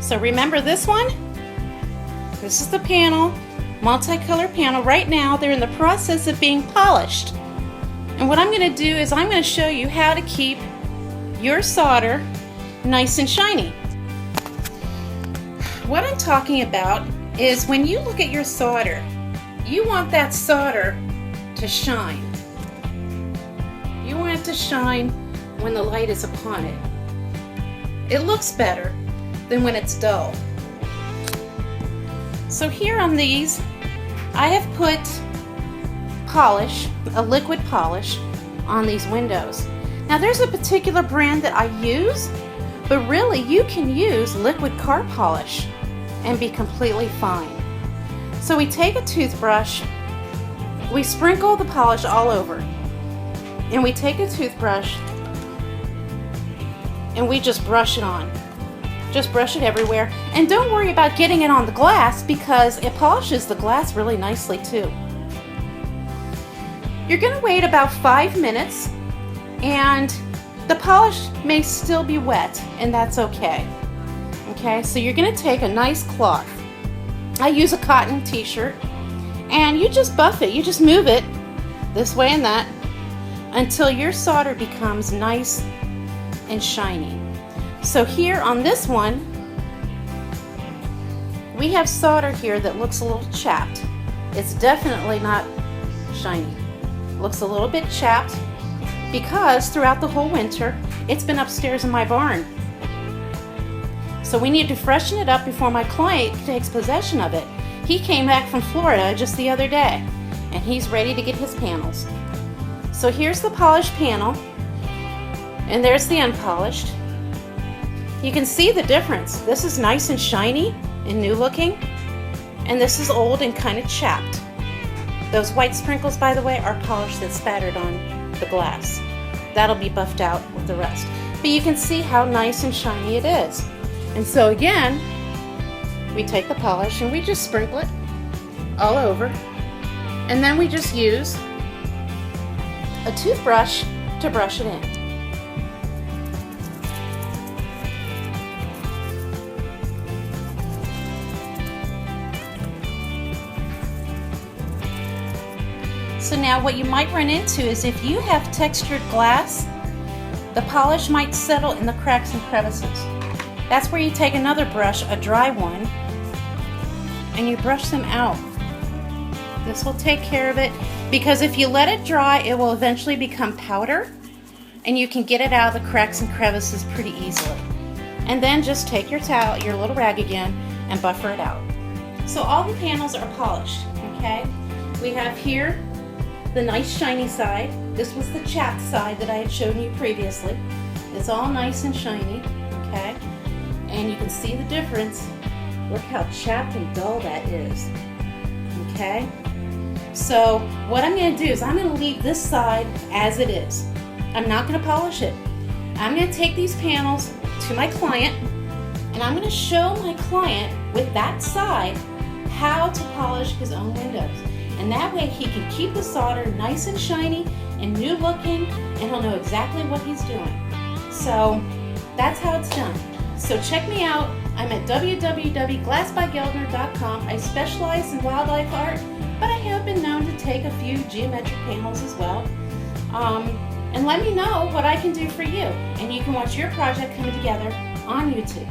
So remember this one? This is the panel, multicolor panel. Right now they're in the process of being polished. And what I'm going to do is I'm going to show you how to keep your solder nice and shiny. What I'm talking about is when you look at your solder, you want that solder to shine. You want it to shine when the light is upon it. It looks better than when it's dull. So here on these, I have put polish, a liquid polish, on these windows. Now there's a particular brand that I use, but really you can use liquid car polish and be completely fine. So we take a toothbrush, we sprinkle the polish all over, and we take a toothbrush and we just brush it on. Just brush it everywhere, and don't worry about getting it on the glass because it polishes the glass really nicely too. You're going to wait about 5 minutes, and the polish may still be wet, and that's okay. Okay, so you're going to take a nice cloth. I use a cotton t-shirt, and you just buff it. You just move it this way and that until your solder becomes nice and shiny. So here on this one, we have solder here that looks a little chapped. It's definitely not shiny. Looks a little bit chapped because throughout the whole winter, it's been upstairs in my barn. So we need to freshen it up before my client takes possession of it. He came back from Florida just the other day, and he's ready to get his panels. So here's the polished panel, and there's the unpolished. You can see the difference. This is nice and shiny and new looking, and this is old and kind of chapped. Those white sprinkles, by the way, are polish that's spattered on the glass. That'll be buffed out with the rest. But you can see how nice and shiny it is. And so again, we take the polish and we just sprinkle it all over, and then we just use a toothbrush to brush it in. So now what you might run into is if you have textured glass, the polish might settle in the cracks and crevices. That's where you take another brush, a dry one, and you brush them out. This will take care of it, because if you let it dry, it will eventually become powder, and you can get it out of the cracks and crevices pretty easily. And then just take your towel, your little rag again, and buffer it out. So all the panels are polished, okay? We have here the nice shiny side. This was the chapped side that I had shown you previously. It's all nice and shiny, okay? And you can see the difference. Look how chapped and dull that is, okay? So what I'm going to do is I'm going to leave this side as it is. I'm not going to polish it. I'm going to take these panels to my client, and I'm going to show my client with that side how to polish his own windows. And that way he can keep the solder nice and shiny and new looking, and he'll know exactly what he's doing. So that's how it's done. So check me out. I'm at www.glassbygeldner.com. I specialize in wildlife art, but I have been known to take a few geometric panels as well. And let me know what I can do for you. And you can watch your project coming together on YouTube.